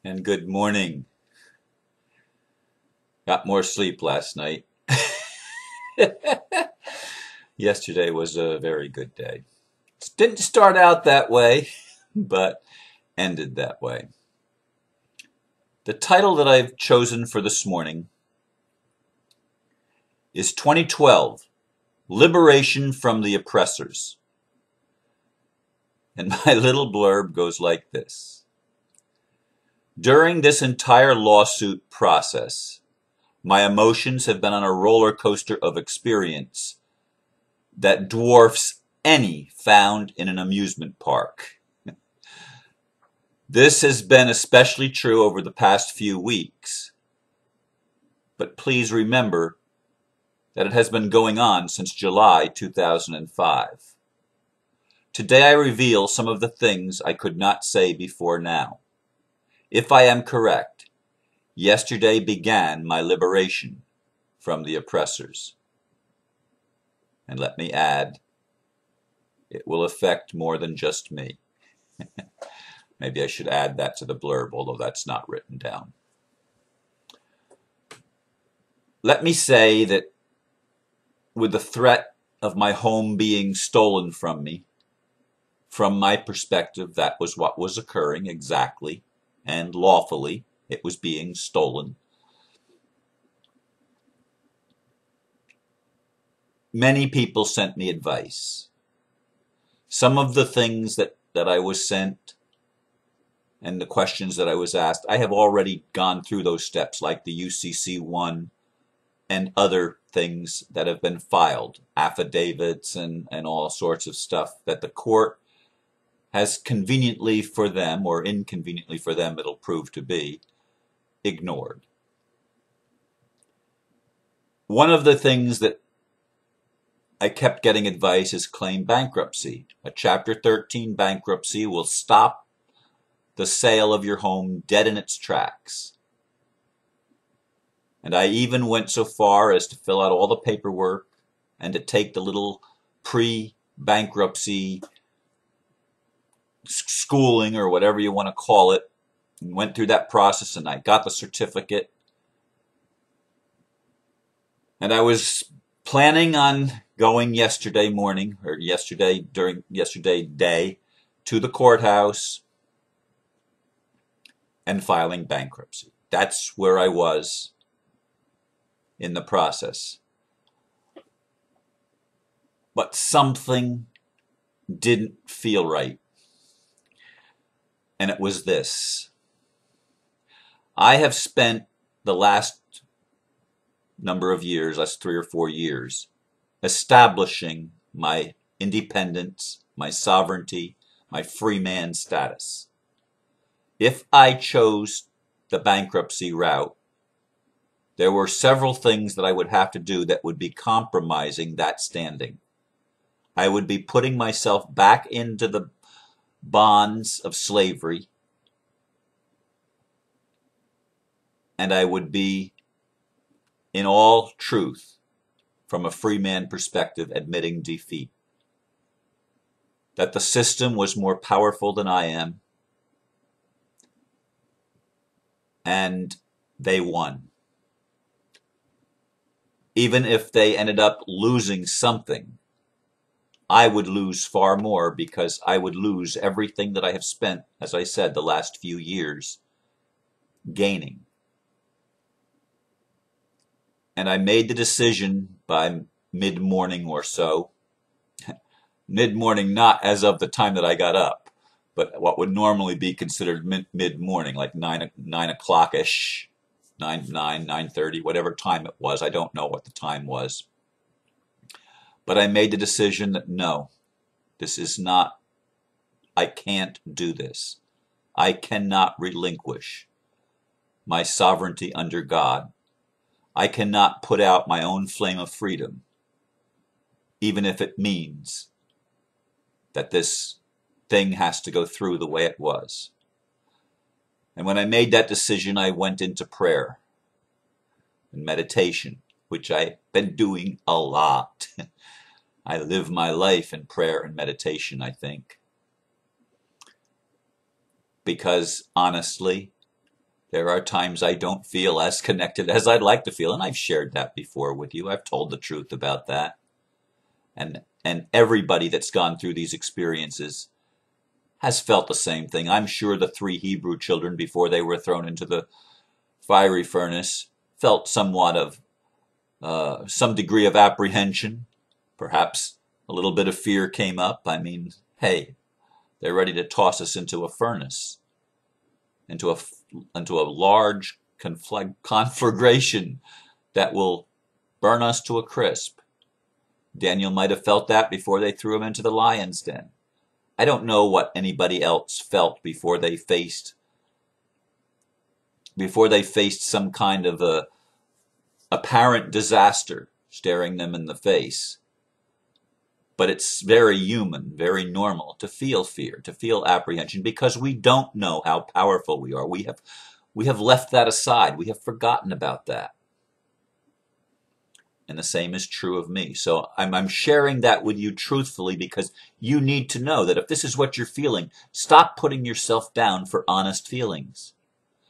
And good morning. Got more sleep last night. Yesterday was a very good day. Didn't start out that way, but ended that way. The title that I've chosen for this morning is 2012, Liberation from the Oppressors. And my little blurb goes like this. During this entire lawsuit process, my emotions have been on a roller coaster of experience that dwarfs any found in an amusement park. This has been especially true over the past few weeks. But please remember that it has been going on since July 2005. Today I reveal some of the things I could not say before now. If I am correct, yesterday began my liberation from the oppressors. And let me add, it will affect more than just me. Maybe I should add that to the blurb, although that's not written down. Let me say that with the threat of my home being stolen from me, from my perspective, that was what was occurring exactly, and lawfully it was being stolen. Many people sent me advice. Some of the things that I was sent and the questions that I was asked, I have already gone through those steps, like the UCC one and other things that have been filed, affidavits and all sorts of stuff that the court has conveniently for them, or inconveniently for them it'll prove to be, ignored. One of the things that I kept getting advice is claim bankruptcy. A Chapter 13 bankruptcy will stop the sale of your home dead in its tracks. And I even went so far as to fill out all the paperwork and to take the little pre-bankruptcy schooling, or whatever you want to call it, and went through that process, and I got the certificate. And I was planning on going yesterday morning, or during yesterday day, to the courthouse and filing bankruptcy. That's where I was in the process. But something didn't feel right. And it was this. I have spent the last number of years, last 3 or 4 years, establishing my independence, my sovereignty, my free man status. If I chose the bankruptcy route, there were several things that I would have to do that would be compromising that standing. I would be putting myself back into the bonds of slavery, and I would be, in all truth, from a free man perspective, admitting defeat. That the system was more powerful than I am, and they won. Even if they ended up losing something, I would lose far more, because I would lose everything that I have spent, as I said, the last few years gaining. And I made the decision by mid-morning or so. Mid-morning, not as of the time that I got up, but what would normally be considered mid-morning, like 9 o'clock-ish, 9:30, whatever time it was. I don't know what the time was. But I made the decision that no, this is not, I can't do this. I cannot relinquish my sovereignty under God. I cannot put out my own flame of freedom, even if it means that this thing has to go through the way it was. And when I made that decision, I went into prayer and meditation, which I've been doing a lot. I live my life in prayer and meditation, I think. Because honestly, There are times I don't feel as connected as I'd like to feel, and I've shared that before with you. I've told the truth about that. And everybody that's gone through these experiences has felt the same thing. I'm sure the 3 Hebrew children, before they were thrown into the fiery furnace, felt somewhat of some degree of apprehension. Perhaps a little bit of fear came up. I mean, hey, they're ready to toss us into a furnace, into a large conflagration that will burn us to a crisp. Daniel might have felt that before they threw him into the lion's den. I don't know what anybody else felt before they faced some kind of a apparent disaster staring them in the face. But it's very human, very normal to feel fear, to feel apprehension, because we don't know how powerful we are. We have left that aside. We have forgotten about that. And the same is true of me. So I'm sharing that with you truthfully because you need to know that if this is what you're feeling, stop putting yourself down for honest feelings.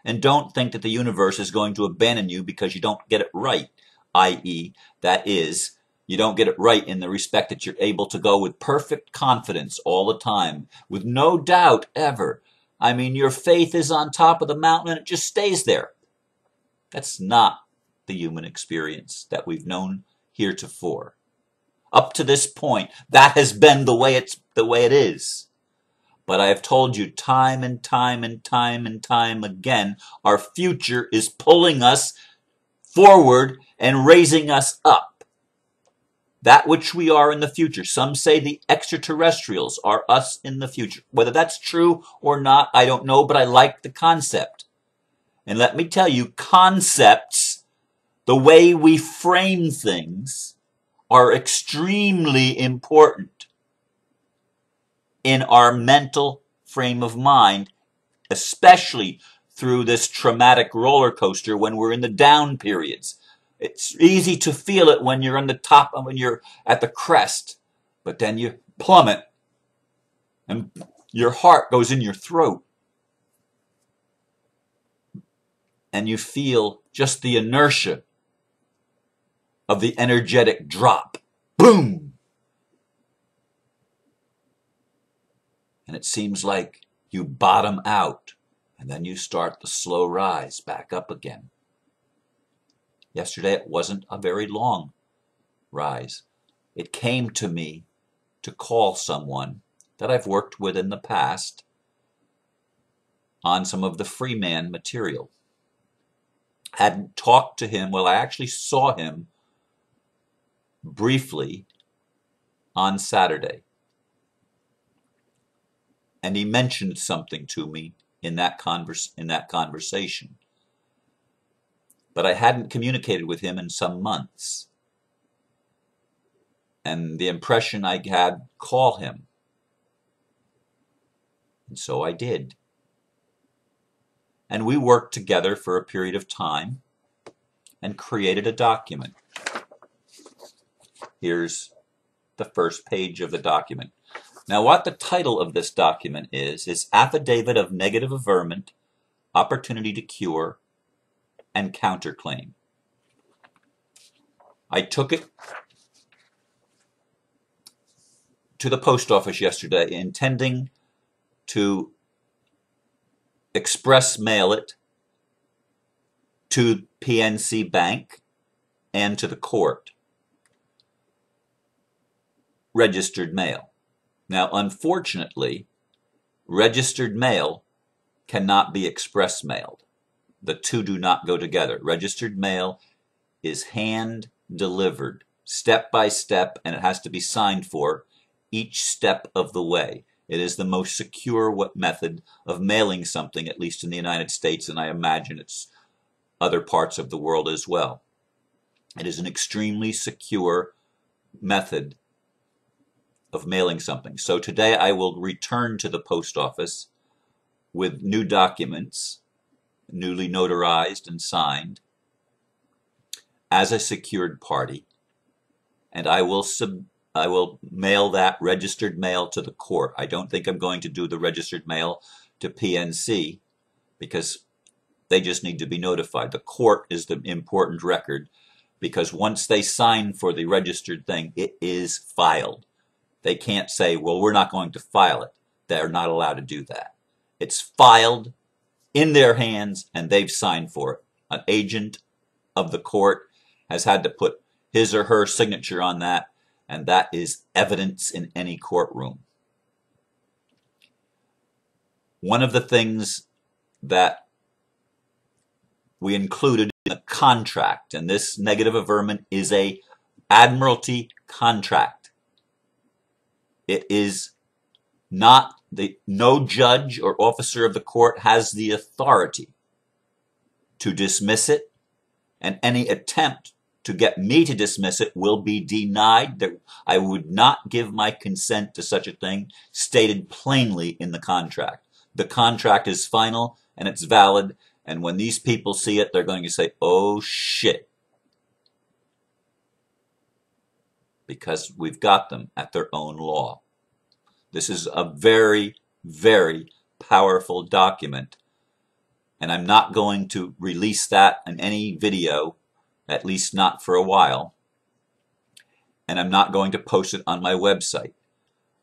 And don't think that the universe is going to abandon you because you don't get it right, i.e., that is, you don't get it right in the respect that you're able to go with perfect confidence all the time, with no doubt ever. I mean, your faith is on top of the mountain and it just stays there. That's not the human experience that we've known heretofore. Up to this point, that has been the way it is. But I have told you time and time and time and time again, our future is pulling us forward and raising us up. That which we are in the future. Some say the extraterrestrials are us in the future. Whether that's true or not, I don't know, but I like the concept. And let me tell you, concepts, the way we frame things, are extremely important in our mental frame of mind, especially through this traumatic roller coaster when we're in the down periods. It's easy to feel it when you're on the top, when you're at the crest, but then you plummet and your heart goes in your throat and you feel just the inertia of the energetic drop. Boom! And it seems like you bottom out, and then you start the slow rise back up again. Yesterday it wasn't a very long rise. It came to me to call someone that I've worked with in the past on some of the Freeman material. Hadn't talked to him, well, I actually saw him briefly on Saturday. And he mentioned something to me in that conversation. But I hadn't communicated with him in some months. And the impression I had, call him. And so I did. And we worked together for a period of time and created a document. Here's the first page of the document. Now, what the title of this document is Affidavit of Negative Averment, Opportunity to Cure, and Counterclaim. I took it to the post office yesterday, intending to express mail it to PNC Bank and to the court. Registered mail. Now, unfortunately, registered mail cannot be express mailed. The two do not go together. Registered mail is hand delivered, step by step, and it has to be signed for each step of the way. It is the most secure method of mailing something, at least in the United States, and I imagine it's other parts of the world as well. It is an extremely secure method of mailing something. So today I will return to the post office with new documents, newly notarized and signed, as a secured party, and I will mail that registered mail to the court. I don't think I'm going to do the registered mail to PNC because They just need to be notified. The court is the important record, because once they sign for the registered thing, it is filed. They can't say, well, we're not going to file it. They're not allowed to do that. It's filed in their hands, and they've signed for it. An agent of the court has had to put his or her signature on that, and that is evidence in any courtroom. One of the things that we included in the contract, and this negative averment is a admiralty contract. It is not no judge or officer of the court has the authority to dismiss it, and any attempt to get me to dismiss it will be denied. I would not give my consent to such a thing, stated plainly in the contract. The contract is final and it's valid, and when these people see it, they're going to say, oh shit. Because we've got them at their own law. This is a very, very powerful document, and I'm not going to release that in any video, at least not for a while, and I'm not going to post it on my website.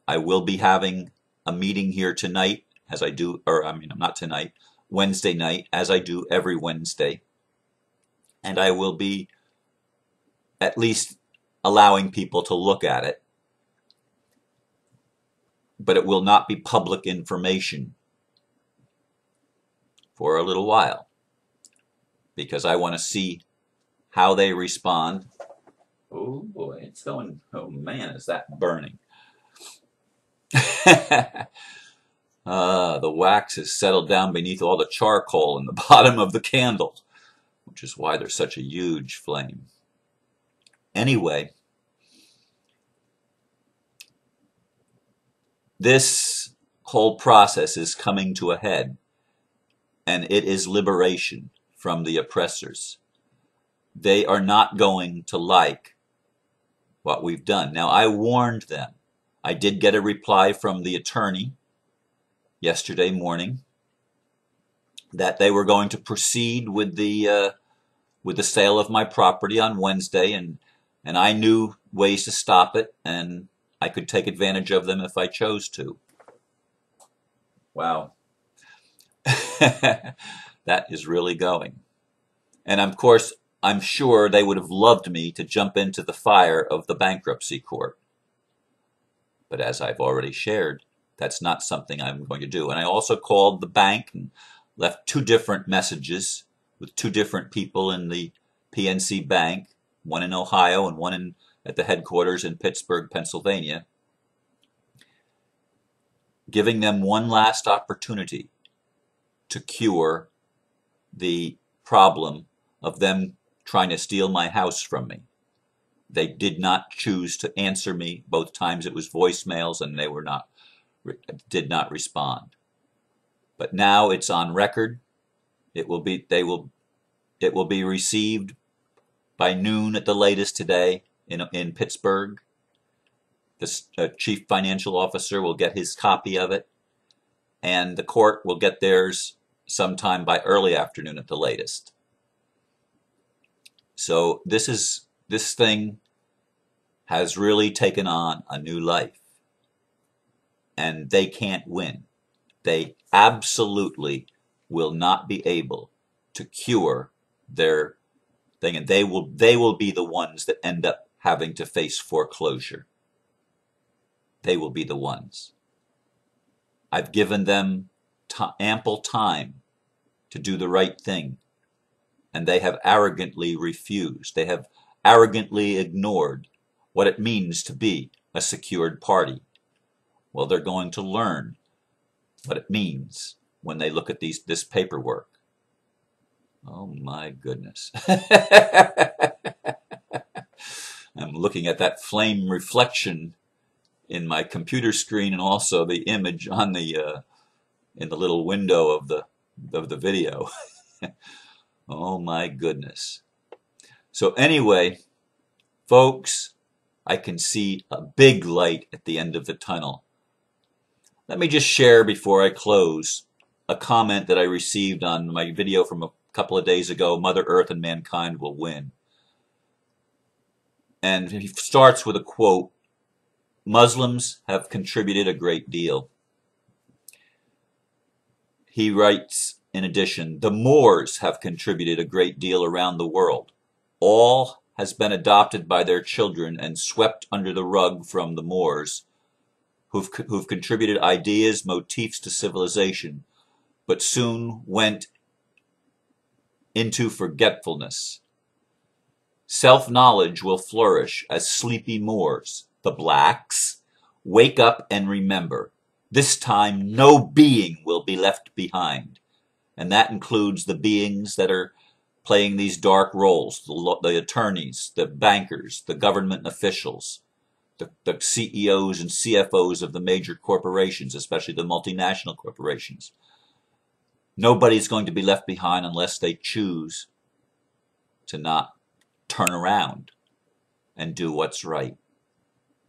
I will be having a meeting here tonight, as I do, or I mean, not tonight, Wednesday night, as I do every Wednesday, and I will be at least allowing people to look at it, but it will not be public information for a little while, because I want to see how they respond. Oh boy, it's going, oh man, is that burning. The wax has settled down beneath all the charcoal in the bottom of the candle, which is why there's such a huge flame. Anyway, this whole process is coming to a head, and it is liberation from the oppressors. They are not going to like what we've done. Now, I warned them. I did get a reply from the attorney yesterday morning that they were going to proceed with the sale of my property on Wednesday, and I knew ways to stop it, and I could take advantage of them if I chose to. Wow. That is really going. And of course, I'm sure they would have loved me to jump into the fire of the bankruptcy court. But as I've already shared, that's not something I'm going to do. And I also called the bank and left 2 different messages with 2 different people in the PNC Bank, one in Ohio and one at the headquarters in Pittsburgh, Pennsylvania, giving them one last opportunity to cure the problem of them trying to steal my house from me. They did not choose to answer me. Both times it was voicemails, and they did not respond. But now it's on record. It will be received by noon at the latest today in Pittsburgh. The chief financial officer will get his copy of it, and the court will get theirs sometime by early afternoon at the latest. So this thing has really taken on a new life, and they can't win. They absolutely will not be able to cure their thing, and they will be the ones that end up having to face foreclosure. They will be the ones. I've given them ample time to do the right thing, and they have arrogantly refused. They have arrogantly ignored what it means to be a secured party. Well, they're going to learn what it means when they look at this paperwork. Oh my goodness. I'm looking at that flame reflection in my computer screen, and also the image on the in the little window of the video. Oh my goodness. So anyway, folks, I can see a big light at the end of the tunnel. Let me just share before I close a comment that I received on my video from couple of days ago, Mother Earth and mankind will win. And he starts with a quote, Muslims have contributed a great deal. He writes, in addition, the Moors have contributed a great deal around the world. All has been adopted by their children and swept under the rug from the Moors, who've contributed ideas, motifs to civilization, but soon went into forgetfulness. Self-knowledge will flourish as sleepy Moors, the blacks, wake up and remember. This time no being will be left behind. And that includes the beings that are playing these dark roles, the attorneys, the bankers, the government officials, the CEOs and CFOs of the major corporations, especially the multinational corporations. Nobody's going to be left behind unless they choose to not turn around and do what's right.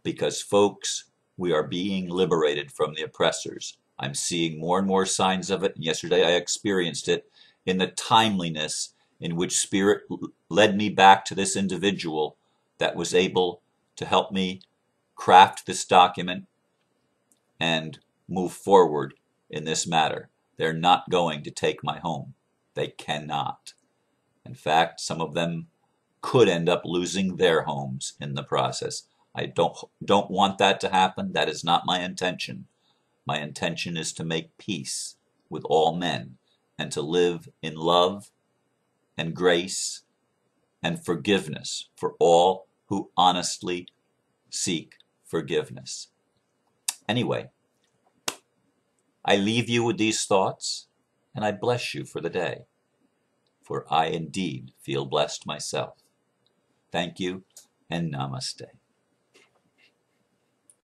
Because, folks, we are being liberated from the oppressors. I'm seeing more and more signs of it, and yesterday I experienced it in the timeliness in which Spirit led me back to this individual that was able to help me craft this document and move forward in this matter. They're not going to take my home. They cannot. In fact, some of them could end up losing their homes in the process. I don't want that to happen. That is not my intention. My intention is to make peace with all men and to live in love and grace and forgiveness for all who honestly seek forgiveness. Anyway, I leave you with these thoughts, and I bless you for the day, for I indeed feel blessed myself. Thank you, and namaste.